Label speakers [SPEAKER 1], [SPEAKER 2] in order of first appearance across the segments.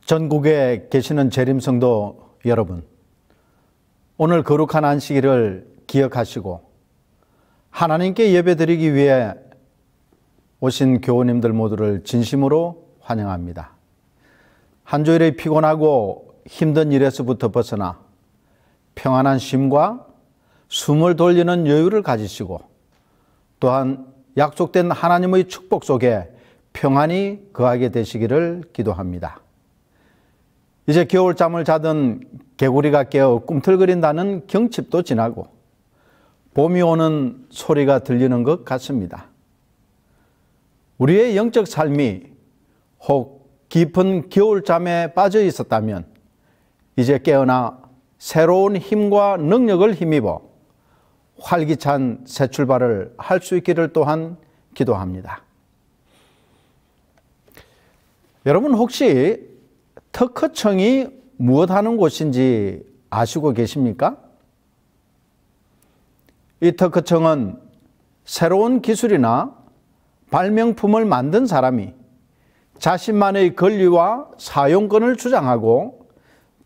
[SPEAKER 1] 전국에 계시는 재림성도 여러분, 오늘 거룩한 안식일을 기억하시고 하나님께 예배드리기 위해 오신 교우님들 모두를 진심으로 환영합니다. 한 주일의 피곤하고 힘든 일에서부터 벗어나 평안한 쉼과 숨을 돌리는 여유를 가지시고 또한 약속된 하나님의 축복 속에 평안히 거하게 되시기를 기도합니다. 이제 겨울잠을 자던 개구리가 깨어 꿈틀거린다는 경칩도 지나고 봄이 오는 소리가 들리는 것 같습니다. 우리의 영적 삶이 혹 깊은 겨울잠에 빠져 있었다면 이제 깨어나 새로운 힘과 능력을 힘입어 활기찬 새 출발을 할 수 있기를 또한 기도합니다. 여러분 혹시 특허청이 무엇하는 곳인지 아시고 계십니까? 이 특허청은 새로운 기술이나 발명품을 만든 사람이 자신만의 권리와 사용권을 주장하고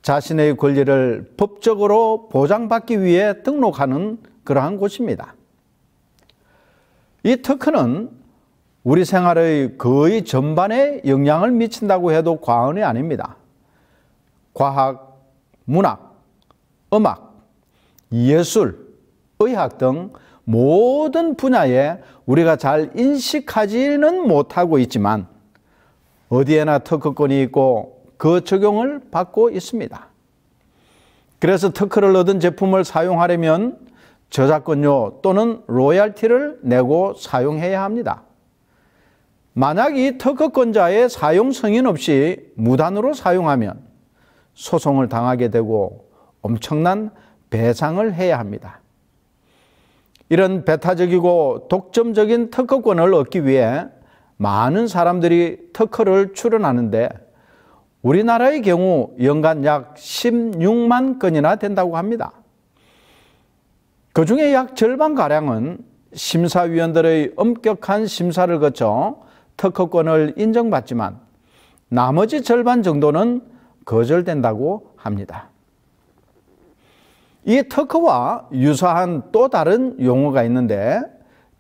[SPEAKER 1] 자신의 권리를 법적으로 보장받기 위해 등록하는 그러한 곳입니다. 이 특허는 우리 생활의 거의 전반에 영향을 미친다고 해도 과언이 아닙니다. 과학, 문학, 음악, 예술, 의학 등 모든 분야에 우리가 잘 인식하지는 못하고 있지만 어디에나 특허권이 있고 그 적용을 받고 있습니다. 그래서 특허를 얻은 제품을 사용하려면 저작권료 또는 로열티를 내고 사용해야 합니다. 만약 이 특허권자의 사용 승인 없이 무단으로 사용하면 소송을 당하게 되고 엄청난 배상을 해야 합니다. 이런 배타적이고 독점적인 특허권을 얻기 위해 많은 사람들이 특허를 출원하는데 우리나라의 경우 연간 약 16만 건이나 된다고 합니다. 그중에 약 절반가량은 심사위원들의 엄격한 심사를 거쳐 특허권을 인정받지만 나머지 절반 정도는 거절된다고 합니다. 이 특허와 유사한 또 다른 용어가 있는데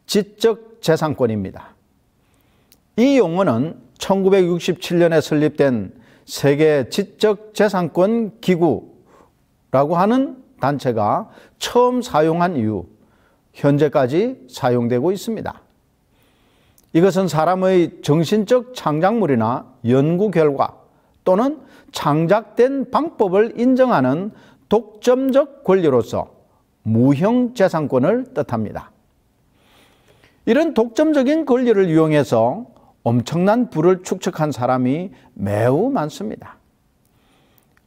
[SPEAKER 1] 지적재산권입니다. 이 용어는 1967년에 설립된 세계 지적재산권 기구라고 하는 단체가 처음 사용한 이후 현재까지 사용되고 있습니다. 이것은 사람의 정신적 창작물이나 연구 결과 또는 창작된 방법을 인정하는 독점적 권리로서 무형재산권을 뜻합니다. 이런 독점적인 권리를 이용해서 엄청난 부를 축적한 사람이 매우 많습니다.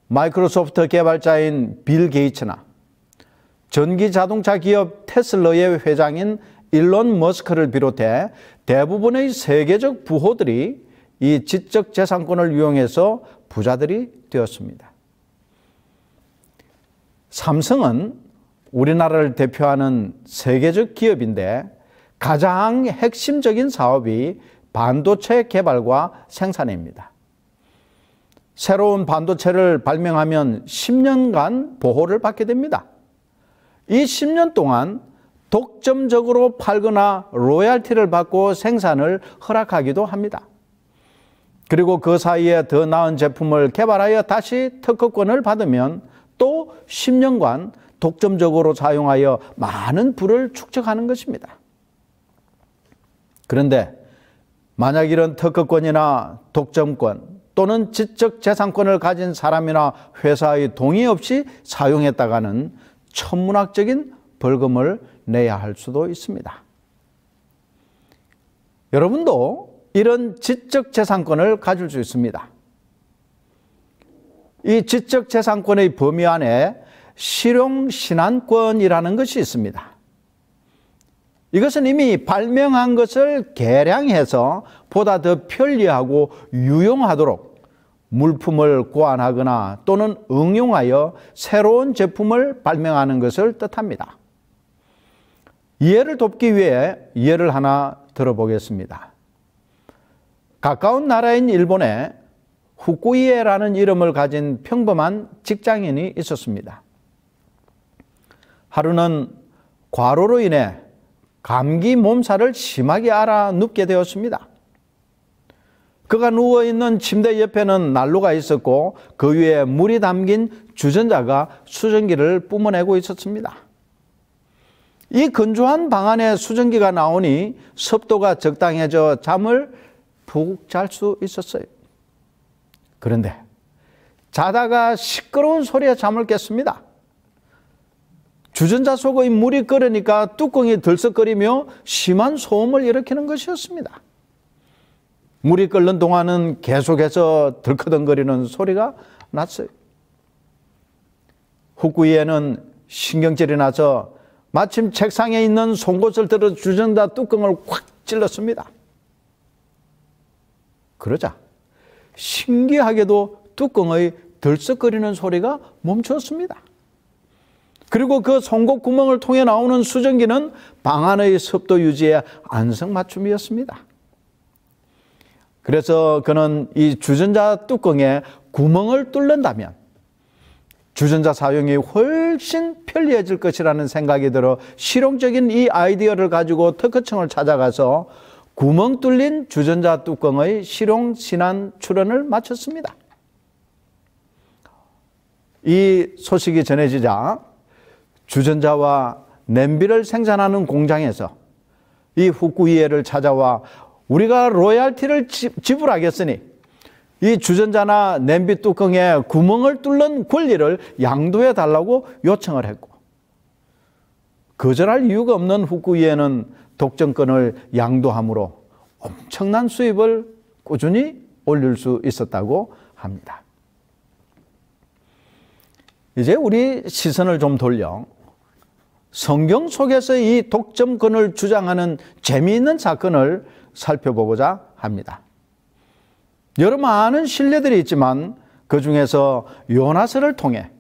[SPEAKER 1] 마이크로소프트 개발자인 빌 게이츠나 전기자동차 기업 테슬라의 회장인 일론 머스크를 비롯해 대부분의 세계적 부호들이 이 지적재산권을 이용해서 부자들이 되었습니다. 삼성은 우리나라를 대표하는 세계적 기업인데 가장 핵심적인 사업이 반도체 개발과 생산입니다. 새로운 반도체를 발명하면 10년간 보호를 받게 됩니다. 이 10년 동안 독점적으로 팔거나 로열티를 받고 생산을 허락하기도 합니다. 그리고 그 사이에 더 나은 제품을 개발하여 다시 특허권을 받으면 또 10년간 독점적으로 사용하여 많은 부를 축적하는 것입니다. 그런데 만약 이런 특허권이나 독점권 또는 지적재산권을 가진 사람이나 회사의 동의 없이 사용했다가는 천문학적인 벌금을 내야 할 수도 있습니다. 여러분도 이런 지적재산권을 가질 수 있습니다. 이 지적재산권의 범위 안에 실용신안권이라는 것이 있습니다. 이것은 이미 발명한 것을 개량해서 보다 더 편리하고 유용하도록 물품을 고안하거나 또는 응용하여 새로운 제품을 발명하는 것을 뜻합니다. 이해를 돕기 위해 예를 하나 들어보겠습니다. 가까운 나라인 일본에 후쿠이에라는 이름을 가진 평범한 직장인이 있었습니다. 하루는 과로로 인해 감기 몸살을 심하게 앓아 눕게 되었습니다. 그가 누워있는 침대 옆에는 난로가 있었고 그 위에 물이 담긴 주전자가 수증기를 뿜어내고 있었습니다. 이 건조한 방 안에 수증기가 나오니 습도가 적당해져 잠을 푹 잘 수 있었어요. 그런데 자다가 시끄러운 소리에 잠을 깼습니다. 주전자 속의 물이 끓으니까 뚜껑이 들썩거리며 심한 소음을 일으키는 것이었습니다. 물이 끓는 동안은 계속해서 들커덩거리는 소리가 났어요. 후쿠이에는 신경질이 나서 마침 책상에 있는 송곳을 들어 주전자 뚜껑을 확 찔렀습니다. 그러자 신기하게도 뚜껑의 들썩거리는 소리가 멈추었습니다. 그리고 그 송곳 구멍을 통해 나오는 수증기는 방 안의 습도 유지에 안성맞춤이었습니다. 그래서 그는 이 주전자 뚜껑에 구멍을 뚫는다면 주전자 사용이 훨씬 편리해질 것이라는 생각이 들어 실용적인 이 아이디어를 가지고 특허청을 찾아가서 구멍 뚫린 주전자 뚜껑의 실용 신안 출원을 마쳤습니다. 이 소식이 전해지자 주전자와 냄비를 생산하는 공장에서 이 후쿠이에를 찾아와 우리가 로얄티를 지불하겠으니 이 주전자나 냄비 뚜껑에 구멍을 뚫는 권리를 양도해 달라고 요청을 했고, 거절할 이유가 없는 후쿠이에는 독점권을 양도함으로 엄청난 수입을 꾸준히 올릴 수 있었다고 합니다. 이제 우리 시선을 좀 돌려 성경 속에서 이 독점권을 주장하는 재미있는 사건을 살펴보고자 합니다. 여러 많은 신뢰들이 있지만 그 중에서 요나서를 통해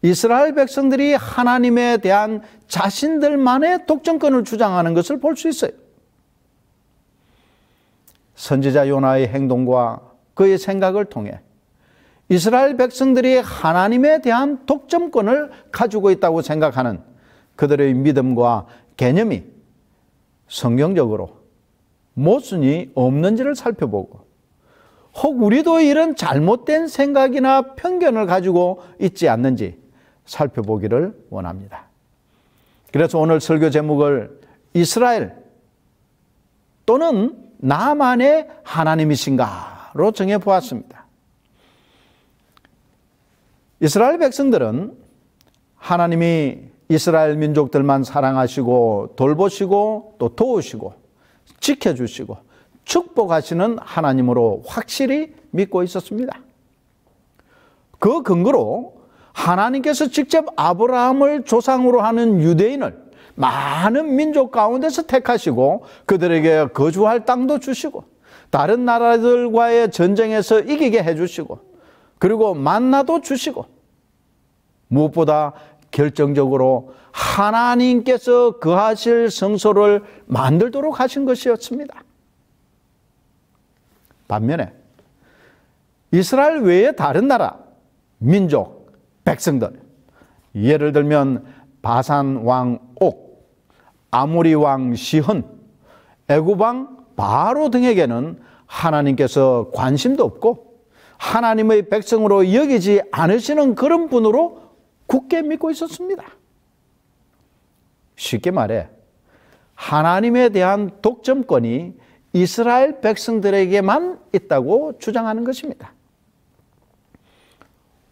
[SPEAKER 1] 이스라엘 백성들이 하나님에 대한 자신들만의 독점권을 주장하는 것을 볼 수 있어요. 선지자 요나의 행동과 그의 생각을 통해 이스라엘 백성들이 하나님에 대한 독점권을 가지고 있다고 생각하는 그들의 믿음과 개념이 성경적으로 모순이 없는지를 살펴보고, 혹 우리도 이런 잘못된 생각이나 편견을 가지고 있지 않는지 살펴보기를 원합니다. 그래서 오늘 설교 제목을 이스라엘 또는 나만의 하나님이신가로 정해보았습니다. 이스라엘 백성들은 하나님이 이스라엘 민족들만 사랑하시고 돌보시고 또 도우시고 지켜주시고 축복하시는 하나님으로 확실히 믿고 있었습니다. 그 근거로 하나님께서 직접 아브라함을 조상으로 하는 유대인을 많은 민족 가운데서 택하시고 그들에게 거주할 땅도 주시고 다른 나라들과의 전쟁에서 이기게 해주시고 그리고 만나도 주시고 무엇보다 결정적으로 하나님께서 거하실 성소를 만들도록 하신 것이었습니다. 반면에 이스라엘 외의 다른 나라, 민족, 백성들, 예를 들면 바산 왕 옥, 아모리 왕 시혼, 애굽 왕 바로 등에게는 하나님께서 관심도 없고 하나님의 백성으로 여기지 않으시는 그런 분으로 굳게 믿고 있었습니다. 쉽게 말해 하나님에 대한 독점권이 이스라엘 백성들에게만 있다고 주장하는 것입니다.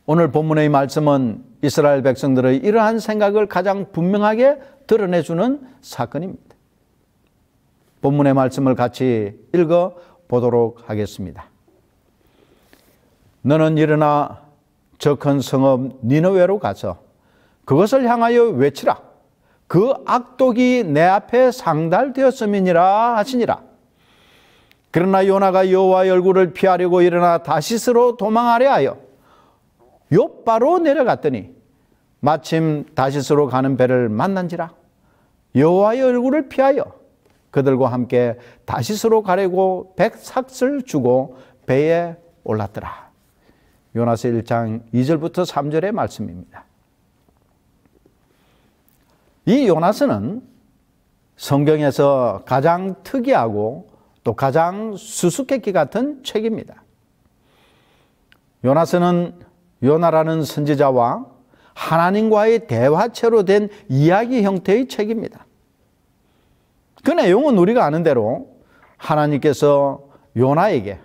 [SPEAKER 1] 오늘 본문의 말씀은 이스라엘 백성들의 이러한 생각을 가장 분명하게 드러내주는 사건입니다. 본문의 말씀을 같이 읽어보도록 하겠습니다. 너는 일어나 저 큰 성읍 니느웨로 가서 그것을 향하여 외치라. 그 악독이 내 앞에 상달되었음이니라 하시니라. 그러나 요나가 여호와의 얼굴을 피하려고 일어나 다시스로 도망하려 하여 욥바로 내려갔더니 마침 다시스로 가는 배를 만난지라. 여호와의 얼굴을 피하여 그들과 함께 다시스로 가려고 100삭을 주고 배에 올랐더라. 요나서 1장 2절부터 3절의 말씀입니다. 이 요나서는 성경에서 가장 특이하고 또 가장 수수께끼 같은 책입니다. 요나서는 요나라는 선지자와 하나님과의 대화체로 된 이야기 형태의 책입니다. 그 내용은 우리가 아는 대로 하나님께서 요나에게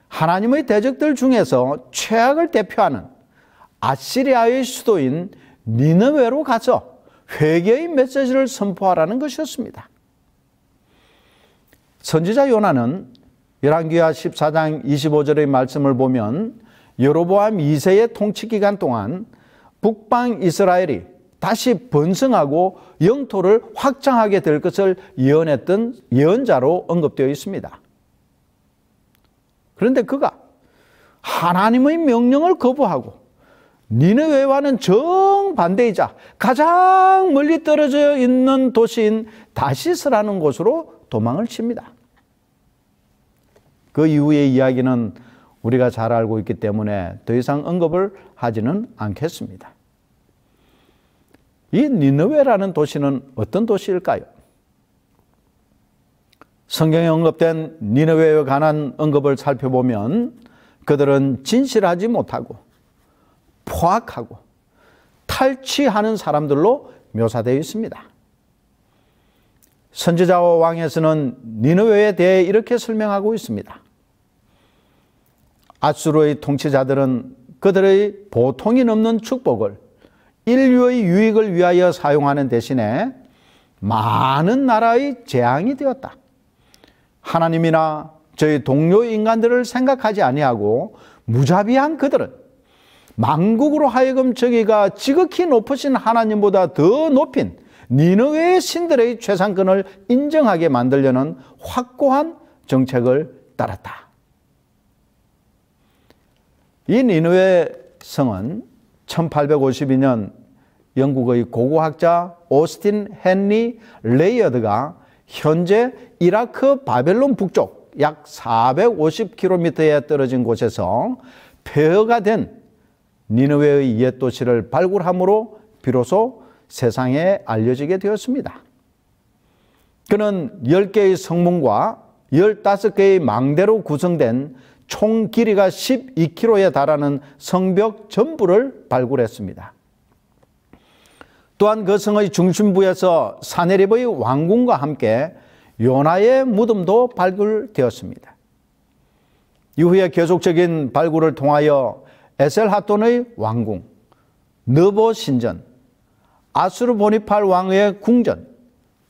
[SPEAKER 1] 하나님의 대적들 중에서 최악을 대표하는 아시리아의 수도인 니느웨로 가서 회개의 메시지를 선포하라는 것이었습니다. 선지자 요나는 열왕기하 14장 25절의 말씀을 보면 여로보암 2세의 통치 기간 동안 북방 이스라엘이 다시 번성하고 영토를 확장하게 될 것을 예언했던 예언자로 언급되어 있습니다. 그런데 그가 하나님의 명령을 거부하고 니느웨와는 정반대이자 가장 멀리 떨어져 있는 도시인 다시스라는 곳으로 도망을 칩니다. 그 이후의 이야기는 우리가 잘 알고 있기 때문에 더 이상 언급을 하지는 않겠습니다. 이 니느웨라는 도시는 어떤 도시일까요? 성경에 언급된 니느웨에 관한 언급을 살펴보면 그들은 진실하지 못하고 포악하고 탈취하는 사람들로 묘사되어 있습니다. 선지자와 왕에서는 니느웨에 대해 이렇게 설명하고 있습니다. 아수르의 통치자들은 그들의 보통이 넘는 축복을 인류의 유익을 위하여 사용하는 대신에 많은 나라의 재앙이 되었다. 하나님이나 저희 동료 인간들을 생각하지 아니하고 무자비한 그들은 만국으로 하여금 저기가 지극히 높으신 하나님보다 더 높인 니느웨의 신들의 최상권을 인정하게 만들려는 확고한 정책을 따랐다. 이 니느웨 성은 1852년 영국의 고고학자 오스틴 헨리 레이어드가 현재 이라크 바벨론 북쪽 약 450km에 떨어진 곳에서 폐허가 된 니느웨의 옛 도시를 발굴함으로 비로소 세상에 알려지게 되었습니다. 그는 10개의 성문과 15개의 망대로 구성된 총 길이가 12km에 달하는 성벽 전부를 발굴했습니다. 또한 그 성의 중심부에서 사네립의 왕궁과 함께 요나의 무덤도 발굴되었습니다. 이후에 계속적인 발굴을 통하여 에셀하돈의 왕궁, 느보 신전, 아수르보니팔 왕의 궁전,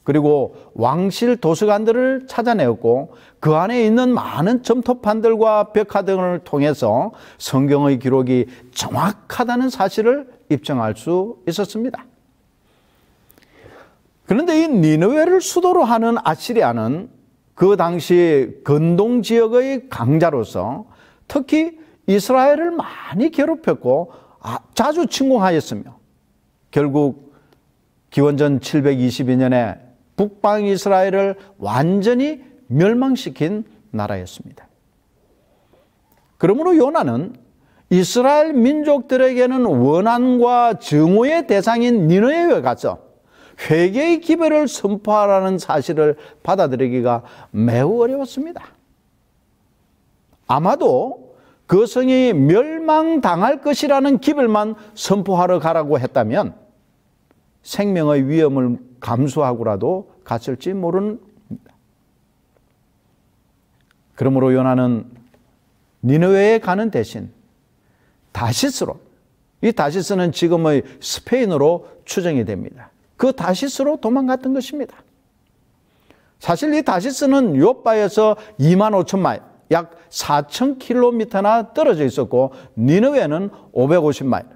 [SPEAKER 1] 그리고 왕실 도서관들을 찾아내었고 그 안에 있는 많은 점토판들과 벽화 등을 통해서 성경의 기록이 정확하다는 사실을 입증할 수 있었습니다. 그런데 이 니느웨를 수도로 하는 아시리아는 그 당시 근동 지역의 강자로서 특히 이스라엘을 많이 괴롭혔고 자주 침공하였으며 결국 기원전 722년에 북방 이스라엘을 완전히 멸망시킨 나라였습니다. 그러므로 요나는 이스라엘 민족들에게는 원한과 증오의 대상인 니느웨에 가서 회개의 기별을 선포하라는 사실을 받아들이기가 매우 어려웠습니다. 아마도 그 성이 멸망당할 것이라는 기별만 선포하러 가라고 했다면 생명의 위험을 감수하고라도 갔을지 모릅니다. 그러므로 요나는 니느웨에 가는 대신 다시스로, 이 다시스는 지금의 스페인으로 추정이 됩니다. 그 다시스로 도망갔던 것입니다. 사실 이 다시스는 요빠에서 25,000마일, 약 4,000km나 떨어져 있었고 니느웨는 550마일,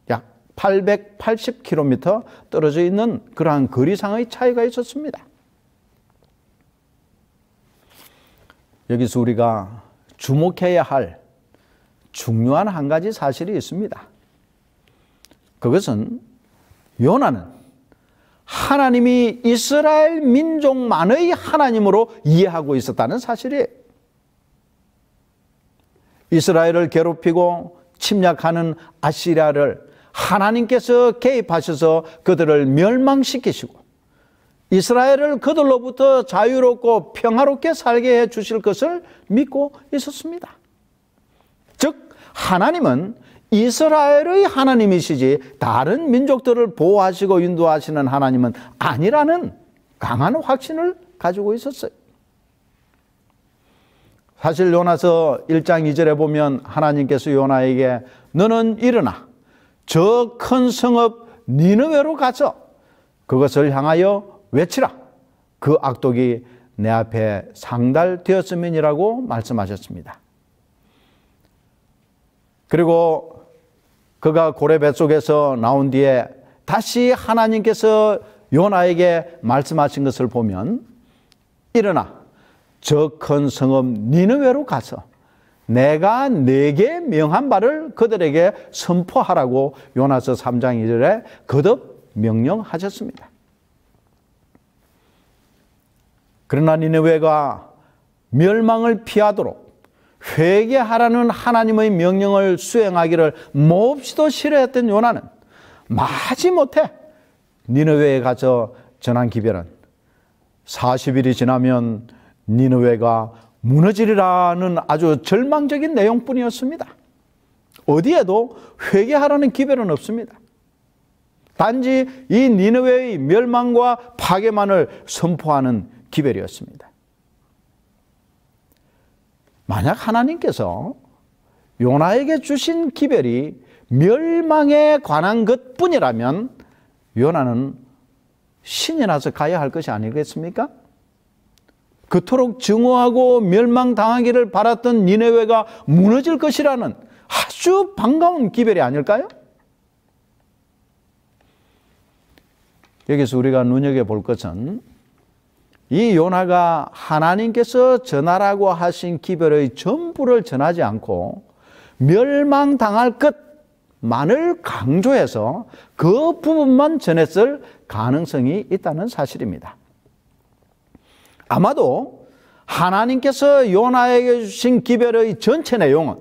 [SPEAKER 1] 약 880km 떨어져 있는 그러한 거리상의 차이가 있었습니다. 여기서 우리가 주목해야 할 중요한 한 가지 사실이 있습니다. 그것은 요나는 하나님이 이스라엘 민족만의 하나님으로 이해하고 있었다는 사실이에요. 이스라엘을 괴롭히고 침략하는 아시리아를 하나님께서 개입하셔서 그들을 멸망시키시고 이스라엘을 그들로부터 자유롭고 평화롭게 살게 해 주실 것을 믿고 있었습니다. 즉 하나님은 이스라엘의 하나님이시지 다른 민족들을 보호하시고 인도하시는 하나님은 아니라는 강한 확신을 가지고 있었어요. 사실 요나서 1장 2절에 보면 하나님께서 요나에게 너는 일어나 저 큰 성읍 니느웨로 가서 그것을 향하여 외치라. 그 악독이 내 앞에 상달되었음이라고 말씀하셨습니다. 그리고 그가 고래 뱃속에서 나온 뒤에 다시 하나님께서 요나에게 말씀하신 것을 보면 일어나 저 큰 성읍 니느웨로 가서 내가 네게 명한 바를 그들에게 선포하라고 요나서 3장 2절에 거듭 명령하셨습니다. 그러나 니느웨가 멸망을 피하도록 회개하라는 하나님의 명령을 수행하기를 몹시도 싫어했던 요나는 마지못해 니느웨에 가서 전한 기별은 40일이 지나면 니느웨가 무너지리라는 아주 절망적인 내용뿐이었습니다. 어디에도 회개하라는 기별은 없습니다. 단지 이 니느웨의 멸망과 파괴만을 선포하는 기별이었습니다. 만약 하나님께서 요나에게 주신 기별이 멸망에 관한 것뿐이라면 요나는 신이 나서 가야 할 것이 아니겠습니까? 그토록 증오하고 멸망당하기를 바랐던 니느웨가 무너질 것이라는 아주 반가운 기별이 아닐까요? 여기서 우리가 눈여겨볼 것은 이 요나가 하나님께서 전하라고 하신 기별의 전부를 전하지 않고 멸망당할 것만을 강조해서 그 부분만 전했을 가능성이 있다는 사실입니다. 아마도 하나님께서 요나에게 주신 기별의 전체 내용은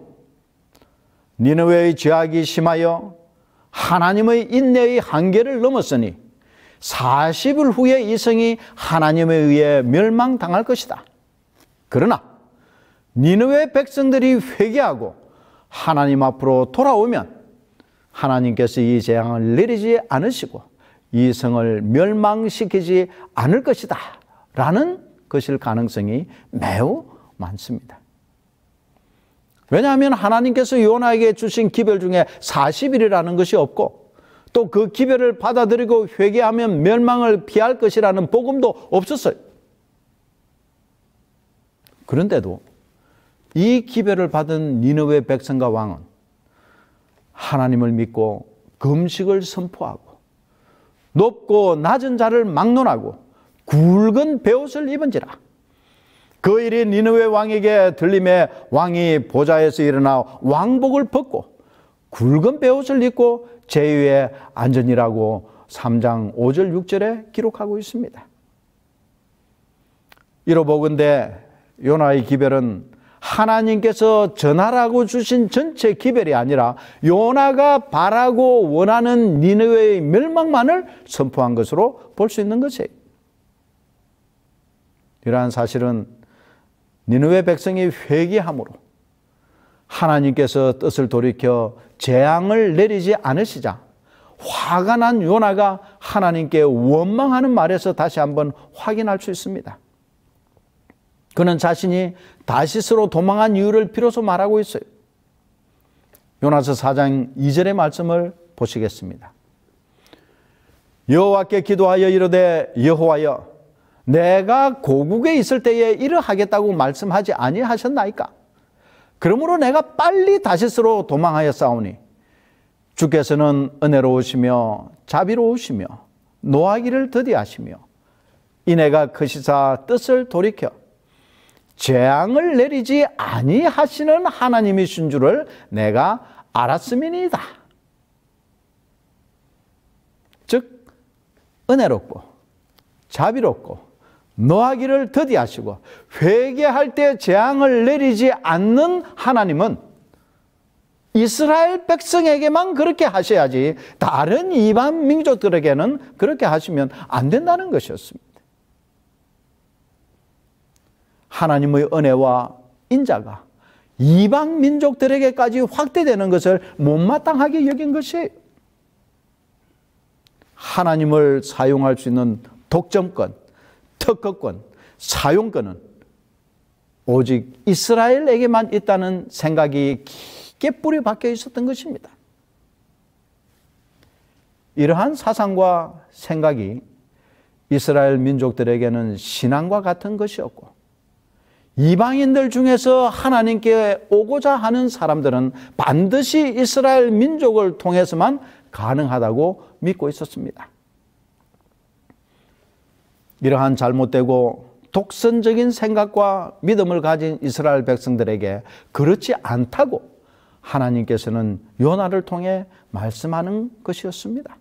[SPEAKER 1] 니느웨의 죄악이 심하여 하나님의 인내의 한계를 넘었으니 40일 후에 이 성이 하나님에 의해 멸망당할 것이다. 그러나 니느웨 백성들이 회개하고 하나님 앞으로 돌아오면 하나님께서 이 재앙을 내리지 않으시고 이 성을 멸망시키지 않을 것이다 라는 것일 가능성이 매우 많습니다. 왜냐하면 하나님께서 요나에게 주신 기별 중에 40일이라는 것이 없고 또 그 기별을 받아들이고 회개하면 멸망을 피할 것이라는 복음도 없었어요. 그런데도 이 기별을 받은 니느웨 백성과 왕은 하나님을 믿고 금식을 선포하고 높고 낮은 자를 막론하고 굵은 베옷을 입은지라. 그 일이 니느웨 왕에게 들림에 왕이 보좌에서 일어나 왕복을 벗고 굵은 베옷을 입고 제위에 앉으니라고 3장 5절 6절에 기록하고 있습니다. 이로보건대 요나의 기별은 하나님께서 전하라고 주신 전체 기별이 아니라 요나가 바라고 원하는 니느웨의 멸망만을 선포한 것으로 볼 수 있는 것이에요. 이러한 사실은 니느웨 백성이 회개함으로 하나님께서 뜻을 돌이켜 재앙을 내리지 않으시자 화가 난 요나가 하나님께 원망하는 말에서 다시 한번 확인할 수 있습니다. 그는 자신이 다시스로 도망한 이유를 비로소 말하고 있어요. 요나서 4장 2절의 말씀을 보시겠습니다. 여호와께 기도하여 이르되 여호와여 내가 고국에 있을 때에 이러하겠다고 말씀하지 아니하셨나이까? 그러므로 내가 빨리 다시스로 도망하여 싸우니 주께서는 은혜로우시며 자비로우시며 노하기를 더디하시며 이내가 크시사 뜻을 돌이켜 재앙을 내리지 아니하시는 하나님이신 줄을 내가 알았음이니이다. 즉 은혜롭고 자비롭고 노하기를 더디하시고 회개할 때 재앙을 내리지 않는 하나님은 이스라엘 백성에게만 그렇게 하셔야지 다른 이방 민족들에게는 그렇게 하시면 안 된다는 것이었습니다. 하나님의 은혜와 인자가 이방 민족들에게까지 확대되는 것을 못마땅하게 여긴 것이에요. 하나님을 사용할 수 있는 독점권, 특허권, 사용권은 오직 이스라엘에게만 있다는 생각이 깊게 뿌리 박혀 있었던 것입니다. 이러한 사상과 생각이 이스라엘 민족들에게는 신앙과 같은 것이었고, 이방인들 중에서 하나님께 오고자 하는 사람들은 반드시 이스라엘 민족을 통해서만 가능하다고 믿고 있었습니다. 이러한 잘못되고 독선적인 생각과 믿음을 가진 이스라엘 백성들에게 그렇지 않다고 하나님께서는 요나를 통해 말씀하는 것이었습니다.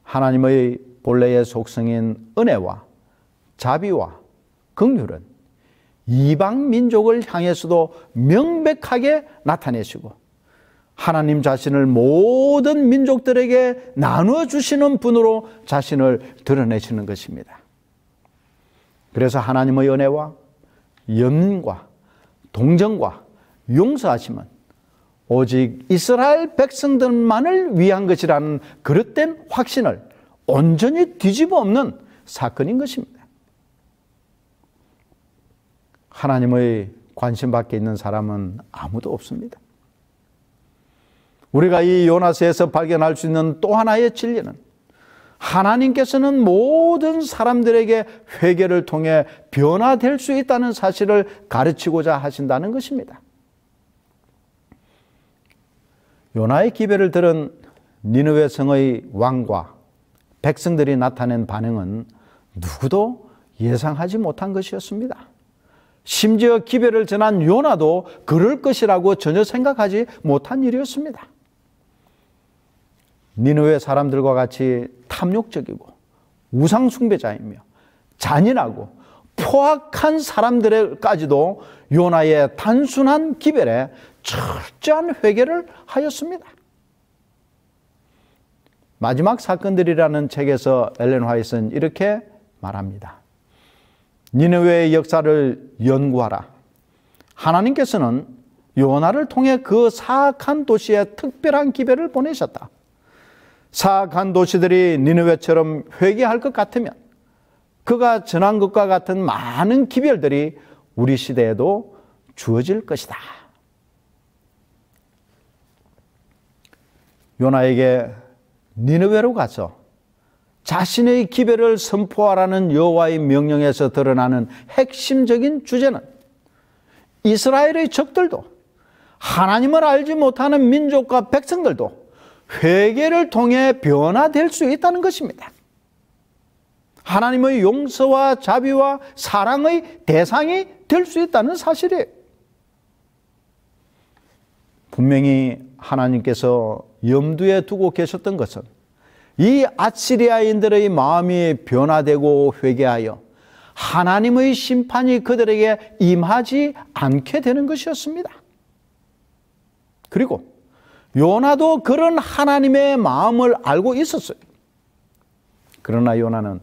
[SPEAKER 1] 하나님의 본래의 속성인 은혜와 자비와 긍휼은 이방 민족을 향해서도 명백하게 나타내시고 하나님 자신을 모든 민족들에게 나누어 주시는 분으로 자신을 드러내시는 것입니다. 그래서 하나님의 은혜와 연민과 동정과 용서하심은 오직 이스라엘 백성들만을 위한 것이라는 그릇된 확신을 온전히 뒤집어 엎는 사건인 것입니다. 하나님의 관심 밖에 있는 사람은 아무도 없습니다. 우리가 이 요나서에서 발견할 수 있는 또 하나의 진리는 하나님께서는 모든 사람들에게 회개를 통해 변화될 수 있다는 사실을 가르치고자 하신다는 것입니다. 요나의 기별을 들은 니느웨 성의 왕과 백성들이 나타낸 반응은 누구도 예상하지 못한 것이었습니다. 심지어 기별을 전한 요나도 그럴 것이라고 전혀 생각하지 못한 일이었습니다. 니느웨 사람들과 같이 탐욕적이고 우상숭배자이며 잔인하고 포악한 사람들까지도 요나의 단순한 기별에 철저한 회개를 하였습니다. 마지막 사건들이라는 책에서 엘렌 화이트는 이렇게 말합니다. 니느웨의 역사를 연구하라. 하나님께서는 요나를 통해 그 사악한 도시에 특별한 기별을 보내셨다. 사악한 도시들이 니느웨처럼 회개할 것 같으면 그가 전한 것과 같은 많은 기별들이 우리 시대에도 주어질 것이다. 요나에게 니느웨로 가서 자신의 기별을 선포하라는 여호와의 명령에서 드러나는 핵심적인 주제는 이스라엘의 적들도 하나님을 알지 못하는 민족과 백성들도 회개를 통해 변화될 수 있다는 것입니다. 하나님의 용서와 자비와 사랑의 대상이 될 수 있다는 사실이에요. 분명히 하나님께서 염두에 두고 계셨던 것은 이 아시리아인들의 마음이 변화되고 회개하여 하나님의 심판이 그들에게 임하지 않게 되는 것이었습니다. 그리고 요나도 그런 하나님의 마음을 알고 있었어요. 그러나 요나는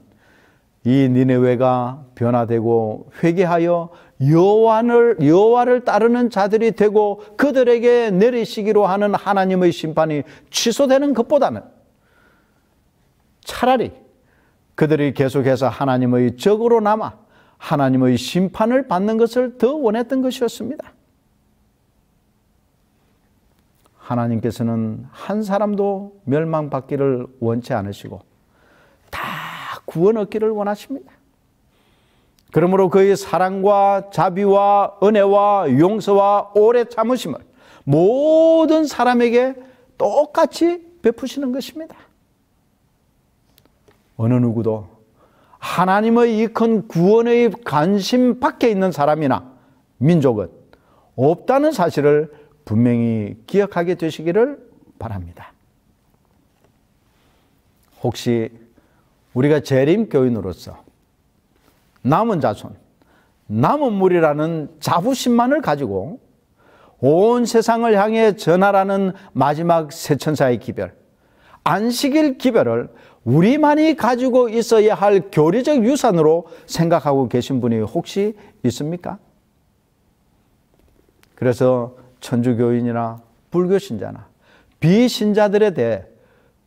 [SPEAKER 1] 이 니느웨가 변화되고 회개하여 여호와를 따르는 자들이 되고 그들에게 내리시기로 하는 하나님의 심판이 취소되는 것보다는 차라리 그들이 계속해서 하나님의 적으로 남아 하나님의 심판을 받는 것을 더 원했던 것이었습니다. 하나님께서는 한 사람도 멸망받기를 원치 않으시고 다 구원 얻기를 원하십니다. 그러므로 그의 사랑과 자비와 은혜와 용서와 오래 참으심을 모든 사람에게 똑같이 베푸시는 것입니다. 어느 누구도 하나님의 이 큰 구원의 관심 밖에 있는 사람이나 민족은 없다는 사실을 분명히 기억하게 되시기를 바랍니다. 혹시 우리가 재림교인으로서 남은 자손, 남은 무리라는 자부심만을 가지고 온 세상을 향해 전하라는 마지막 세천사의 기별, 안식일 기별을 우리만이 가지고 있어야 할 교리적 유산으로 생각하고 계신 분이 혹시 있습니까? 그래서 천주교인이나 불교신자나 비신자들에 대해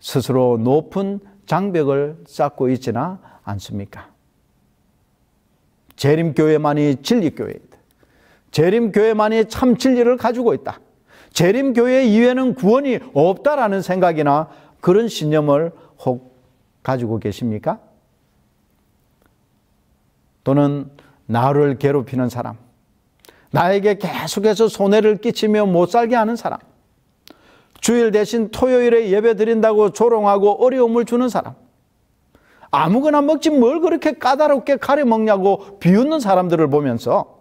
[SPEAKER 1] 스스로 높은 장벽을 쌓고 있지는 않습니까? 재림교회만이 진리교회이다. 재림교회만이 참 진리를 가지고 있다. 재림교회 이외에는 구원이 없다라는 생각이나 그런 신념을 혹 가지고 계십니까? 또는 나를 괴롭히는 사람, 나에게 계속해서 손해를 끼치며 못 살게 하는 사람, 주일 대신 토요일에 예배 드린다고 조롱하고 어려움을 주는 사람, 아무거나 먹지 뭘 그렇게 까다롭게 가려 먹냐고 비웃는 사람들을 보면서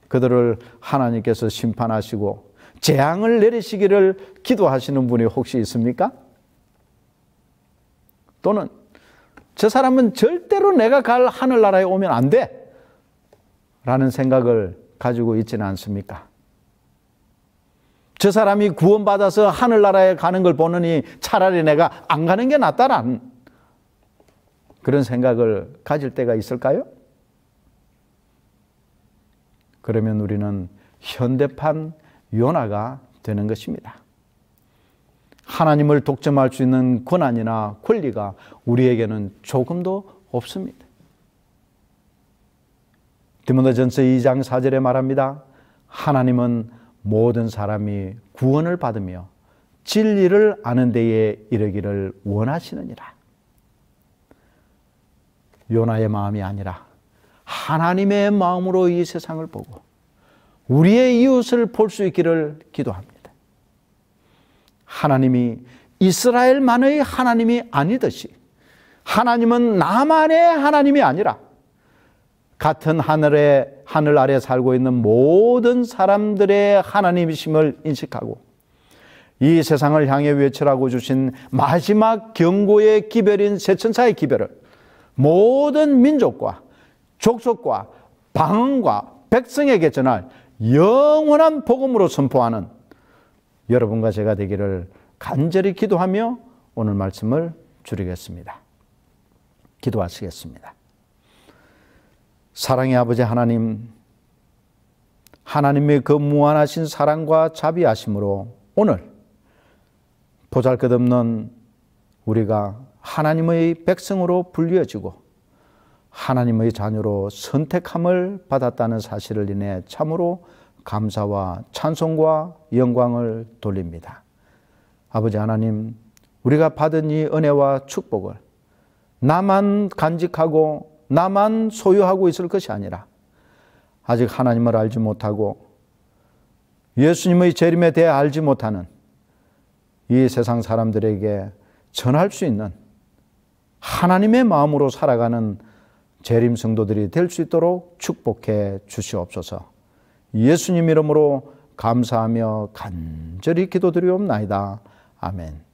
[SPEAKER 1] 그들을 하나님께서 심판하시고 재앙을 내리시기를 기도하시는 분이 혹시 있습니까? 또는 저 사람은 절대로 내가 갈 하늘나라에 오면 안 돼 라는 생각을 가지고 있지는 않습니까? 저 사람이 구원받아서 하늘나라에 가는 걸 보느니 차라리 내가 안 가는 게 낫다라는 그런 생각을 가질 때가 있을까요? 그러면 우리는 현대판 요나가 되는 것입니다. 하나님을 독점할 수 있는 권한이나 권리가 우리에게는 조금도 없습니다. 디모데전서 2장 4절에 말합니다. 하나님은 모든 사람이 구원을 받으며 진리를 아는 데에 이르기를 원하시느니라. 요나의 마음이 아니라 하나님의 마음으로 이 세상을 보고 우리의 이웃을 볼 수 있기를 기도합니다. 하나님이 이스라엘만의 하나님이 아니듯이 하나님은 나만의 하나님이 아니라 같은 하늘 아래 살고 있는 모든 사람들의 하나님이심을 인식하고 이 세상을 향해 외치라고 주신 마지막 경고의 기별인 세천사의 기별을 모든 민족과 족속과 방언과 백성에게 전할 영원한 복음으로 선포하는 여러분과 제가 되기를 간절히 기도하며 오늘 말씀을 줄이겠습니다. 기도하시겠습니다. 사랑의 아버지 하나님, 하나님의 그 무한하신 사랑과 자비하심으로 오늘 보잘것없는 우리가 하나님의 백성으로 불려지고 하나님의 자녀로 선택함을 받았다는 사실을 인해 참으로 감사와 찬송과 영광을 돌립니다. 아버지 하나님, 우리가 받은 이 은혜와 축복을 나만 간직하고 나만 소유하고 있을 것이 아니라 아직 하나님을 알지 못하고 예수님의 재림에 대해 알지 못하는 이 세상 사람들에게 전할 수 있는 하나님의 마음으로 살아가는 재림 성도들이 될 수 있도록 축복해 주시옵소서. 예수님 이름으로 감사하며 간절히 기도드리옵나이다. 아멘.